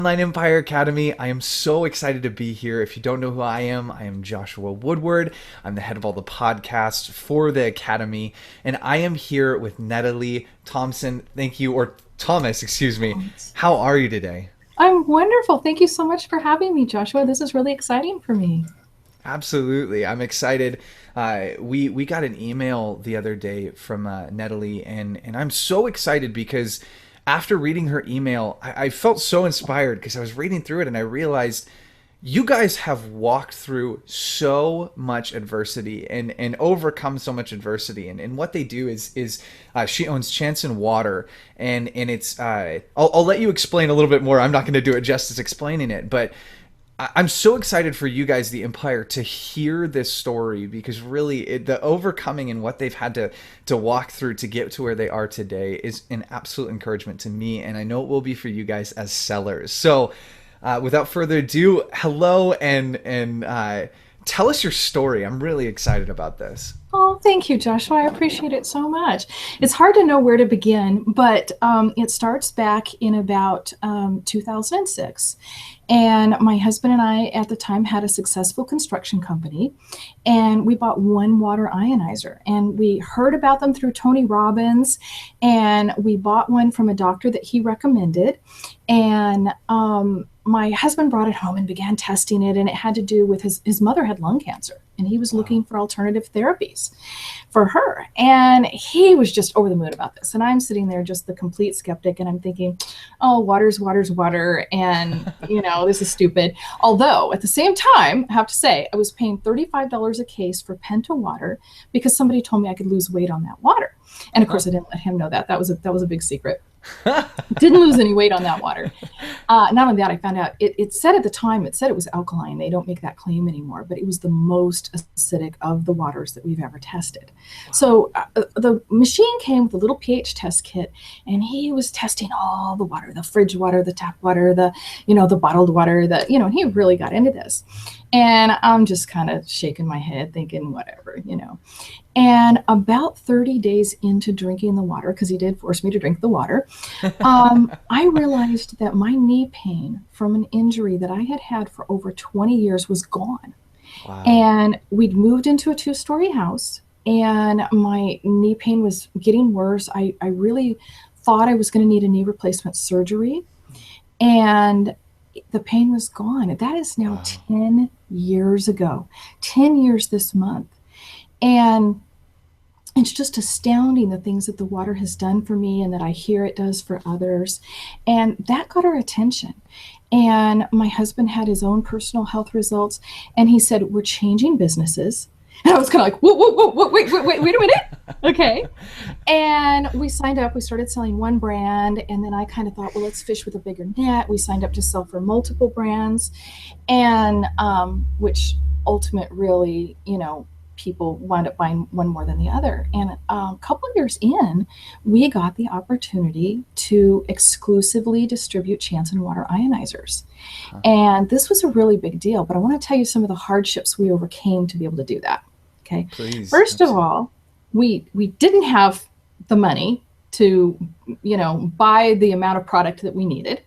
Online Empire Academy. I am so excited to be here. If you don't know who I am Joshua Woodward. I'm the head of all the podcasts for the Academy, and I am here with Nedalee Thompson. Thank you, or Thomas, excuse me. How are you today? I'm wonderful. Thank you so much for having me, Joshua. This is really exciting for me. Absolutely, I'm excited. We got an email the other day from Nedalee, and I'm so excited because after reading her email, I felt so inspired because I was reading through it and I realized you guys have walked through so much adversity and overcome so much adversity. And what they do is she owns Chanson Water, and it's I'll let you explain a little bit more. I'm not going to do it justice explaining it, but I'm so excited for you guys, the Empire, to hear this story because really the overcoming and what they've had to walk through to get to where they are today is an absolute encouragement to me, and I know it will be for you guys as sellers. So, without further ado, hello and tell us your story. I'm really excited about this. Oh, thank you, Joshua. I appreciate it so much. It's hard to know where to begin, but it starts back in about 2006. And my husband and I, at the time, had a successful construction company, and we bought one water ionizer. And we heard about them through Tony Robbins, and we bought one from a doctor that he recommended. And my husband brought it home and began testing it, and it had to do with his mother had lung cancer, and he was looking for alternative therapies for her. And he was just over the moon about this. And I'm sitting there just the complete skeptic, and I'm thinking, oh, water's water. And, this is stupid. Although at the same time, I have to say, I was paying $35 a case for Penta water because somebody told me I could lose weight on that water. And of course, I didn't let him know that. That was a big secret. Didn't lose any weight on that water. Not only that, I found out it said at the time, it said it was alkaline. They don't make that claim anymore, but it was the most acidic of the waters that we've ever tested. So the machine came with a little pH test kit, and he was testing all the water, the fridge water, the tap water, the bottled water, he really got into this. And I'm just kind of shaking my head thinking, whatever. And about 30 days into drinking the water, because he did force me to drink the water, I realized that my knee pain from an injury that I had had for over 20 years was gone. Wow. And we'd moved into a 2-story house, and my knee pain was getting worse. I really thought I was going to need a knee replacement surgery, and the pain was gone. That is now Wow. 10 years ago, 10 years this month. And it's just astounding the things that the water has done for me and that I hear it does for others. And that got our attention. And my husband had his own personal health results, and he said, we're changing businesses. And I was kind of like, whoa, wait a minute. Okay. And we signed up, we started selling one brand. And then I kind of thought, well, let's fish with a bigger net. We signed up to sell for multiple brands, and which ultimate really, people wind up buying one more than the other. And a couple of years in, we got the opportunity to exclusively distribute Chanson Water ionizers. And this was a really big deal, but I want to tell you some of the hardships we overcame to be able to do that. Okay. Please. First of Absolutely. all, we didn't have the money to, buy the amount of product that we needed.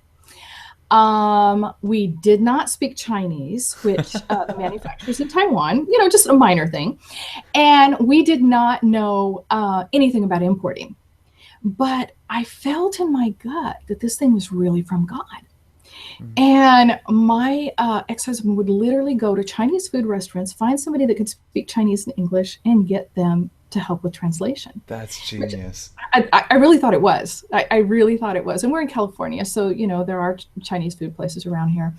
We did not speak Chinese, which the manufacturer's in Taiwan, just a minor thing. And we did not know anything about importing. But I felt in my gut that this thing was really from God. And my ex-husband would literally go to Chinese food restaurants, find somebody that could speak Chinese and English, and get them to help with translation. That's genius. I really thought it was. I really thought it was. And we're in California, so, there are Chinese food places around here.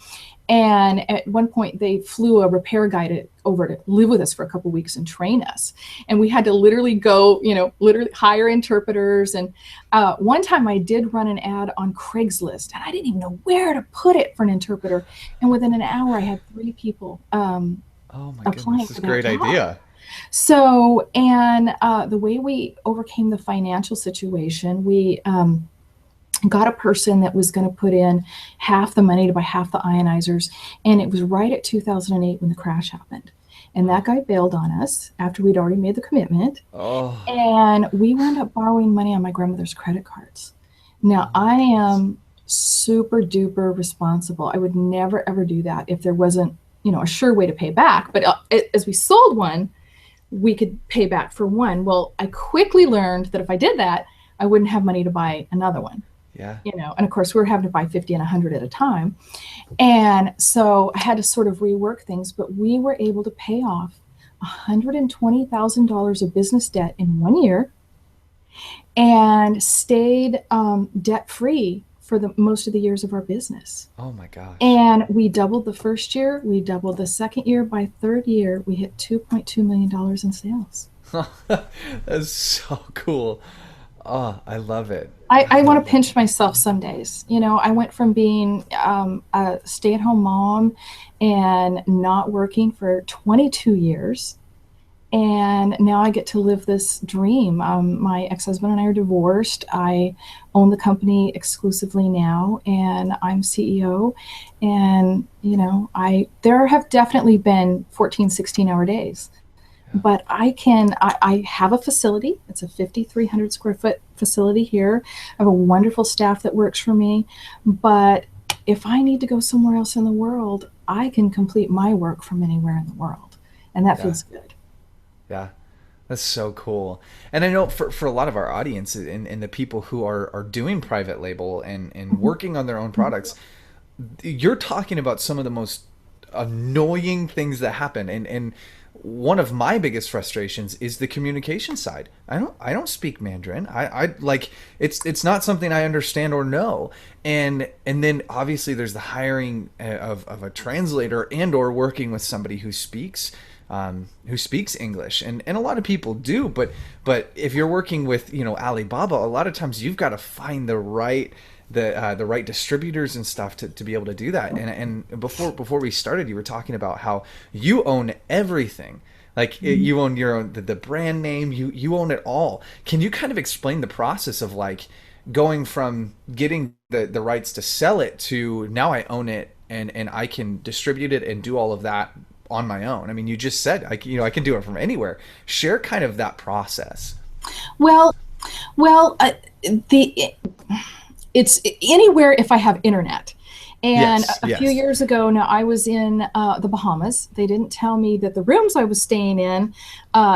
And at one point, they flew a repair guy over to live with us for a couple of weeks and train us. And we had to literally go, literally hire interpreters. And one time I did run an ad on Craigslist, and I didn't even know where to put it for an interpreter. And within an hour, I had 3 people Oh my applying goodness, this is for a that great job. idea. So, and the way we overcame the financial situation, we got a person that was going to put in half the money to buy half the ionizers. And it was right at 2008 when the crash happened. And that guy bailed on us after we'd already made the commitment. Oh, And we wound up borrowing money on my grandmother's credit cards. Now, I am super duper responsible. I would never ever do that if there wasn't, a sure way to pay back. But as we sold one, we could pay back for one. Well, I quickly learned that if I did that, I wouldn't have money to buy another one. Yeah. And of course we were having to buy 50 and 100 at a time. And so I had to sort of rework things, but we were able to pay off $120,000 of business debt in 1 year and stayed debt free for the most of the years of our business. Oh my gosh. And we doubled the first year, we doubled the second year. By third year, we hit $2.2 million in sales. That's so cool. Oh, I love it. I want to pinch myself some days. I went from being a stay-at-home mom and not working for 22 years. And now I get to live this dream. My ex-husband and I are divorced. I own the company exclusively now, and I'm CEO. And, there have definitely been 14, 16-hour days. But I have a facility. It's a 5,300 square foot facility here. I have a wonderful staff that works for me. But if I need to go somewhere else in the world, I can complete my work from anywhere in the world. And that feels good. Yeah. That's so cool. And I know for a lot of our audience and the people who are doing private label and working on their own products, you're talking about some of the most annoying things that happen. And one of my biggest frustrations is the communication side. I don't speak Mandarin. I like it's not something I understand or know. And then obviously there's the hiring of a translator and or working with somebody who speaks English, and a lot of people do, but if you're working with Alibaba, a lot of times you've got to find the right distributors and stuff to be able to do that. And before we started, you were talking about how you own everything. Like you own your own the brand name, you own it all. Can you kind of explain the process of like going from getting the rights to sell it to now I own it and I can distribute it and do all of that on my own? I mean, you just said I can do it from anywhere. Share kind of that process. Well, it's anywhere if I have internet. And Yes, a few yes. years ago, now I was in the Bahamas. They didn't tell me that the rooms I was staying in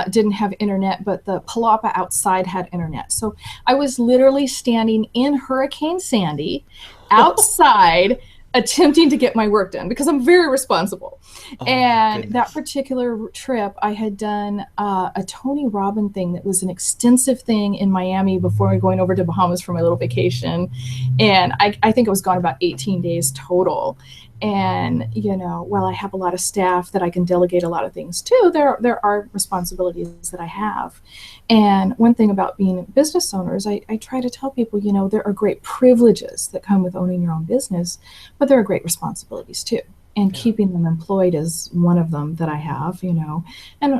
didn't have internet, but the palapa outside had internet. So I was literally standing in Hurricane Sandy outside attempting to get my work done because I'm very responsible. Oh my And that goodness. particular trip, I had done a Tony Robbins thing that was an extensive thing in Miami before going over to Bahamas for my little vacation. And I think it was gone about 18 days total. And, while I have a lot of staff that I can delegate a lot of things to, there are responsibilities that I have. And one thing about being business owners, I try to tell people, there are great privileges that come with owning your own business, but there are great responsibilities too. And Yeah. keeping them employed is one of them that I have, and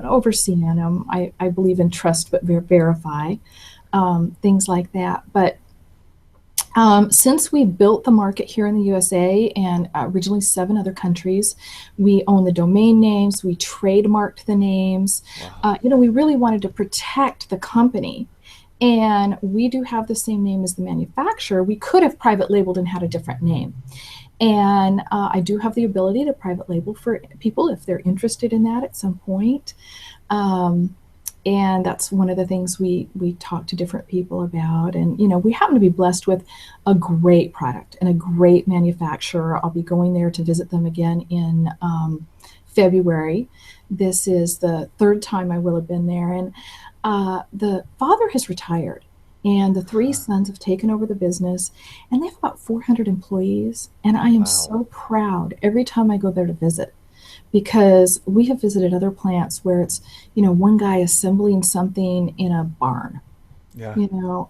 overseeing them. I believe in trust but verify, things like that. But since we built the market here in the USA and originally 7 other countries, we own the domain names, we trademarked the names. Wow. We really wanted to protect the company. And we do have the same name as the manufacturer. We could have private labeled and had a different name. And I do have the ability to private label for people if they're interested in that at some point. And that's one of the things we talk to different people about. And we happen to be blessed with a great product and a great manufacturer. I'll be going there to visit them again in February. This is the 3rd time I will have been there. And the father has retired, and the 3 sons have taken over the business, and they have about 400 employees. And I am Wow. so proud every time I go there to visit, because we have visited other plants where it's, one guy assembling something in a barn, Yeah.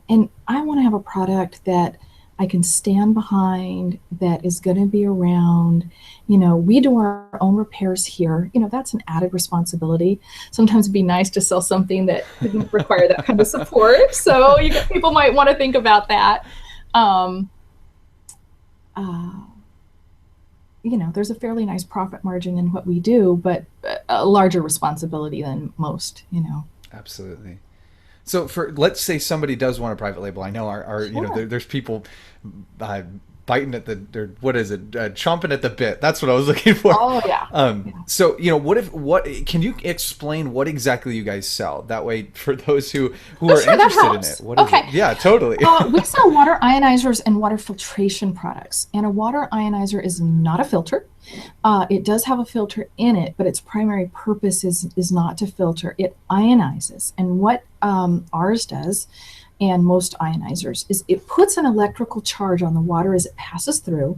and I want to have a product that I can stand behind, that is going to be around. We do our own repairs here. That's an added responsibility. Sometimes it'd be nice to sell something that didn't require that kind of support. So people might want to think about that. Um, uh, there's a fairly nice profit margin in what we do, but a larger responsibility than most. Absolutely. So let's say somebody does want a private label. I know our Sure. there's people biting at the, or what is it, chomping at the bit. That's what I was looking for. Oh yeah. Yeah. So what can you explain what exactly you guys sell? That way, for those who Oh, are sure, that interested in helps. it, what is it? Okay. Yeah, totally. We sell water ionizers and water filtration products. And a water ionizer is not a filter. It does have a filter in it, but its primary purpose is not to filter. It ionizes. And what ours does, and most ionizers, is it puts an electrical charge on the water as it passes through,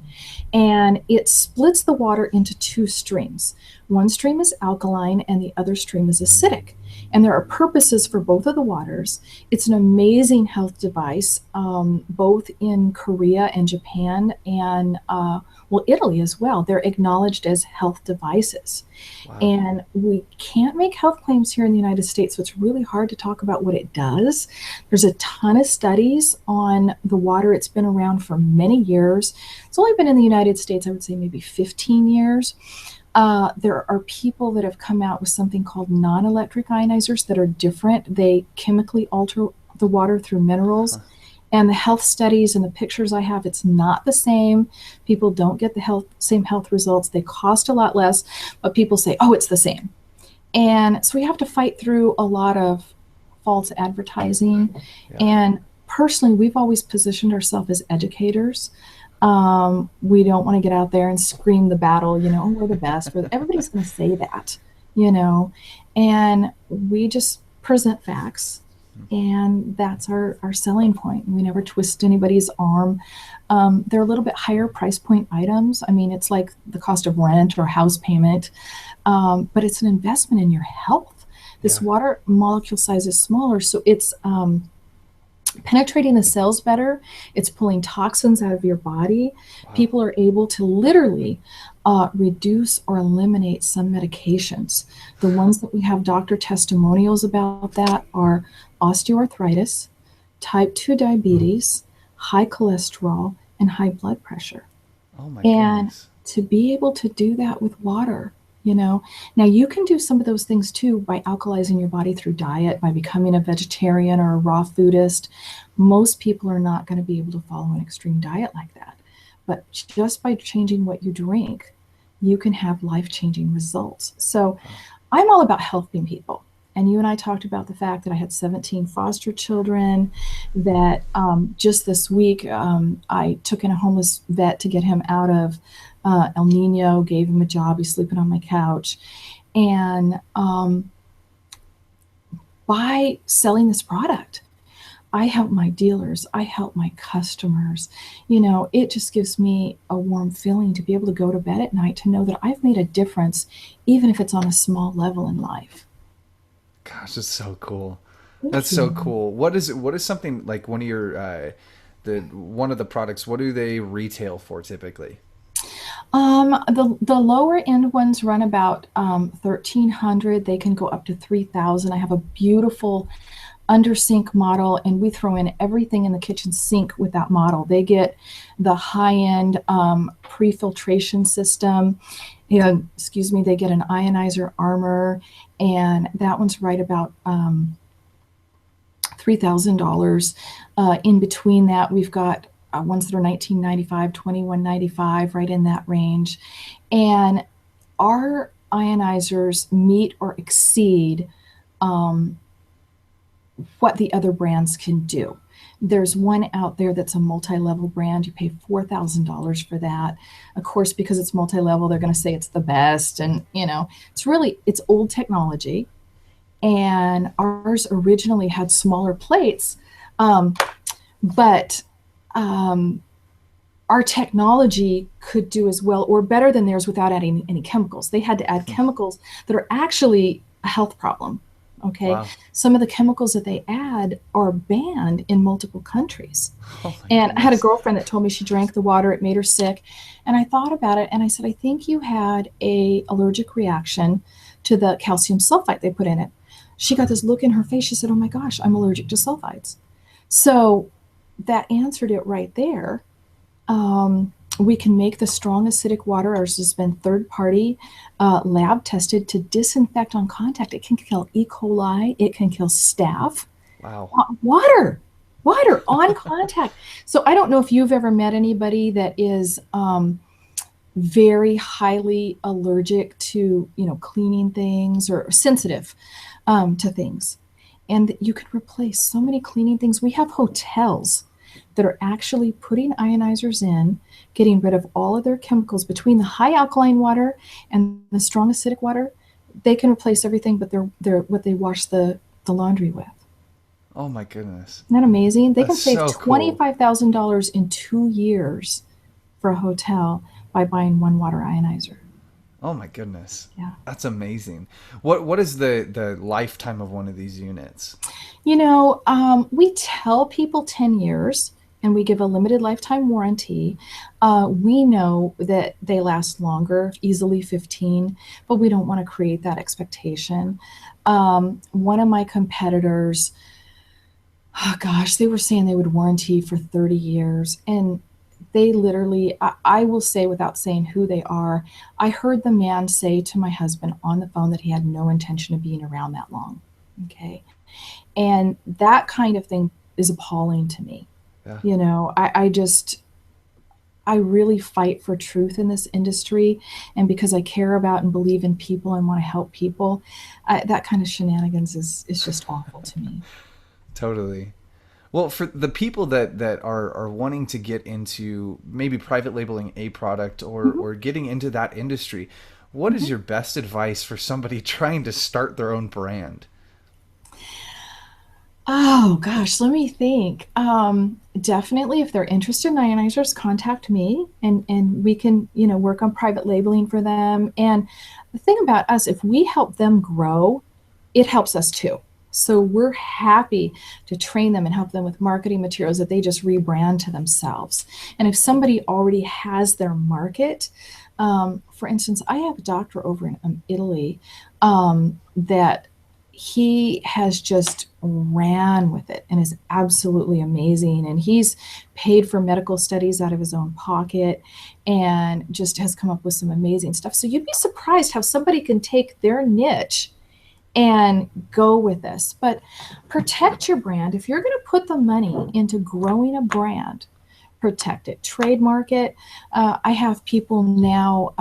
and it splits the water into two streams. One stream is alkaline and the other stream is acidic. And there are purposes for both of the waters. It's an amazing health device, both in Korea and Japan and, well, Italy as well. They're acknowledged as health devices. Wow. And we can't make health claims here in the United States, so it's really hard to talk about what it does. There's a ton of studies on the water. It's been around for many years. It's only been in the United States, I would say maybe 15 years. There are people that have come out with something called non-electric ionizers that are different. They chemically alter the water through minerals. And the health studies and the pictures I have, it's not the same. People don't get the same health results. They cost a lot less, but people say, oh, it's the same. And so we have to fight through a lot of false advertising. Yeah. And personally, we've always positioned ourselves as educators. We don't want to get out there and scream the battle, oh, we're the best. Everybody's going to say that, and we just present facts. And that's our selling point. We never twist anybody's arm. They're a little bit higher price point items. I mean, it's like the cost of rent or house payment, but it's an investment in your health. This water molecule size is smaller, so it's penetrating the cells better. It's pulling toxins out of your body. Wow. People are able to literally reduce or eliminate some medications. The ones that we have doctor testimonials about that are osteoarthritis, type 2 diabetes, high cholesterol, and high blood pressure. Oh my And goodness. to be able to do that with water, now you can do some of those things too by alkalizing your body through diet, by becoming a vegetarian or a raw foodist. Most people are not going to be able to follow an extreme diet like that. But just by changing what you drink, you can have life-changing results. So I'm all about helping people. And you and I talked about the fact that I had 17 foster children, that just this week I took in a homeless vet to get him out of El Nino, gave him a job. He's sleeping on my couch. And by selling this product, I help my dealers, I help my customers. It just gives me a warm feeling to be able to go to bed at night to know that I've made a difference, even if it's on a small level in life. Gosh, that's so cool. That's Thank so you. cool. What is something like one of your one of the products, what do they retail for typically? The lower end ones run about 1,300. They can go up to 3,000. I have a beautiful under sink model, and we throw in everything in the kitchen sink with that model. They get the high end pre-filtration system. Excuse me, they get an ionizer armor, and that one's right about $3,000. In between that, we've got ones that are $19.95, $21.95, right in that range. And our ionizers meet or exceed what the other brands can do. There's one out there that's a multi-level brand. You pay $4,000 for that. Of course, because it's multi-level, they're going to say it's the best. And, it's old technology. And ours originally had smaller plates, but our technology could do as well or better than theirs without adding any chemicals. They had to add chemicals that are actually a health problem. Okay. Wow. Some of the chemicals that they add are banned in multiple countries. Oh my And I had a goodness. girlfriend that told me she drank the water, it made her sick. And I thought about it and I said, I think you had a allergic reaction to the calcium sulfite they put in it. She got this look in her face. She said, oh my gosh, I'm allergic to sulfites. So that answered it right there. We can make the strong acidic water. Ours has been third-party lab tested to disinfect on contact. It can kill E. coli. It can kill staph. Wow. Water. water on contact. So I don't know if you've ever met anybody that is very highly allergic to, cleaning things or sensitive to things. And you could replace so many cleaning things. We have hotels that are actually putting ionizers in, getting rid of all of their chemicals between the high alkaline water and the strong acidic water. They can replace everything but they're what they wash the laundry with. Oh my goodness. Isn't that amazing? They can That's save so cool. $25,000 in 2 years for a hotel by buying one water ionizer. Oh my goodness. Yeah. That's amazing. What is the lifetime of one of these units? We tell people 10 years and we give a limited lifetime warranty. We know that they last longer, easily 15, but we don't want to create that expectation. One of my competitors, oh gosh, they were saying they would warranty for 30 years. And they literally, I will say without saying who they are, I heard the man say to my husband on the phone that he had no intention of being around that long. Okay. And that kind of thing is appalling to me. Yeah. I really fight for truth in this industry. And because I care about and believe in people and want to help people, that kind of shenanigans is just awful to me. Totally. Well, for the people that are wanting to get into maybe private labeling a product Mhm, or getting into that industry, what is mhm. your best advice for somebody trying to start their own brand? Oh gosh, let me think. Definitely, if they're interested in ionizers, contact me, and we can, work on private labeling for them. And the thing about us, if we help them grow, it helps us too. So we're happy to train them and help them with marketing materials that they just rebrand to themselves. And if somebody already has their market, for instance, I have a doctor over in Italy that he has just ran with it and is absolutely amazing. And he's paid for medical studies out of his own pocket and just has come up with some amazing stuff. So you'd be surprised how somebody can take their niche and go with this. But protect your brand. If you're going to put the money into growing a brand, protect it, trademark it. I have people now.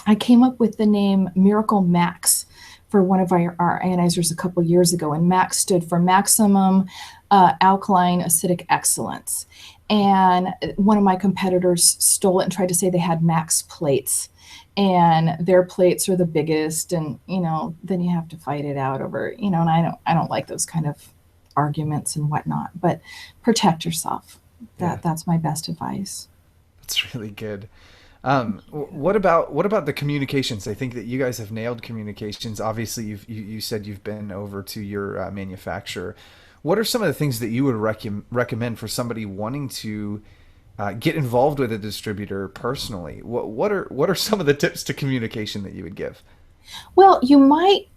I came up with the name Miracle Max for one of our ionizers a couple years ago, and Max stood for Maximum Alkaline Acidic Excellence. And one of my competitors stole it and tried to say they had Max plates, and their plates are the biggest, and then you have to fight it out over, and I don't like those kind of arguments and whatnot. But protect yourself. Yeah, That's my best advice. that's really good. What about the communications? I think that you guys have nailed communications. Obviously, you said you've been over to your manufacturer. What are some of the things that you would recommend for somebody wanting to get involved with a distributor personally? What are some of the tips to communication that you would give? Well, you might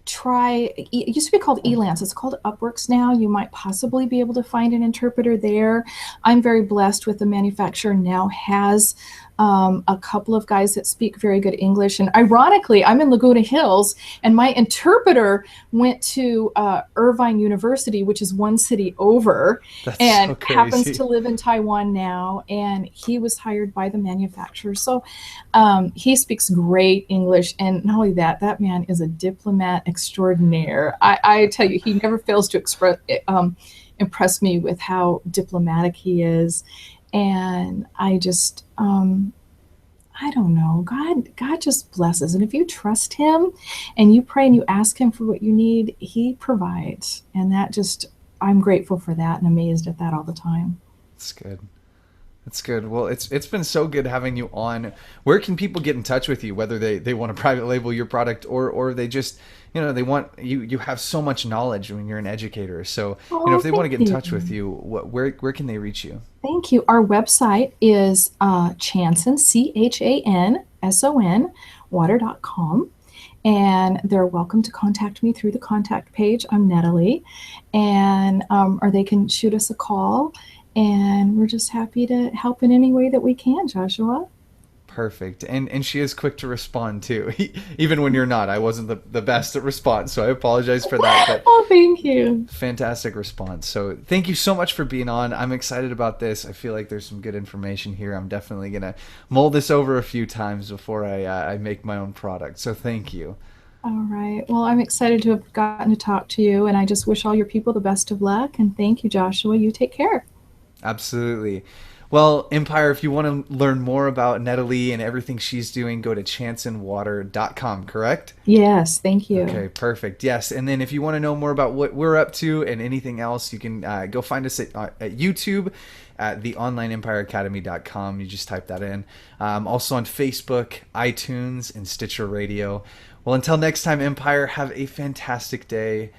try, it used to be called Elance. It's called Upworks now. You might possibly be able to find an interpreter there. I'm very blessed with the manufacturer now has a couple of guys that speak very good English. And ironically, I'm in Laguna Hills, and my interpreter went to Irvine University, which is one city over, That's and so happens to crazy. live in Taiwan now. And he was hired by the manufacturer. So he speaks great English. And not only that, that man is a diplomat extraordinaire. I tell you, he never fails to impress me with how diplomatic he is. And I don't know. God just blesses. And if you trust him and you pray and you ask him for what you need, he provides. And I'm grateful for that and amazed at that all the time. That's good. That's good. Well, it's been so good having you on. Where can people get in touch with you, whether they want to private label your product or they just they want you have so much knowledge when you're an educator. So if Oh, they want to thank get in touch with you. you, where can they reach you? Thank you. Our website is Chanson, CHANSON, water.com. And they're welcome to contact me through the contact page. I'm Nedalee. And or they can shoot us a call. And we're just happy to help in any way that we can, Joshua. Perfect. And she is quick to respond too. Even when you're not. I wasn't the best at response, so I apologize for that, but Oh, thank you. fantastic response. So thank you so much for being on. I'm excited about this. I feel like there's some good information here. I'm definitely gonna mull this over a few times before I make my own product. So thank you. All right. Well, I'm excited to have gotten to talk to you, and I just wish all your people the best of luck. And thank you, Joshua. You take care. Absolutely. Well, Empire, if you want to learn more about Nedalee and everything she's doing, go to chansonwater.com, correct? Yes, thank you. Okay, perfect. Yes. And then if you want to know more about what we're up to and anything else, you can go find us at YouTube at theonlineempireacademy.com. You just type that in. Also on Facebook, iTunes, and Stitcher Radio. Well, until next time, Empire, have a fantastic day.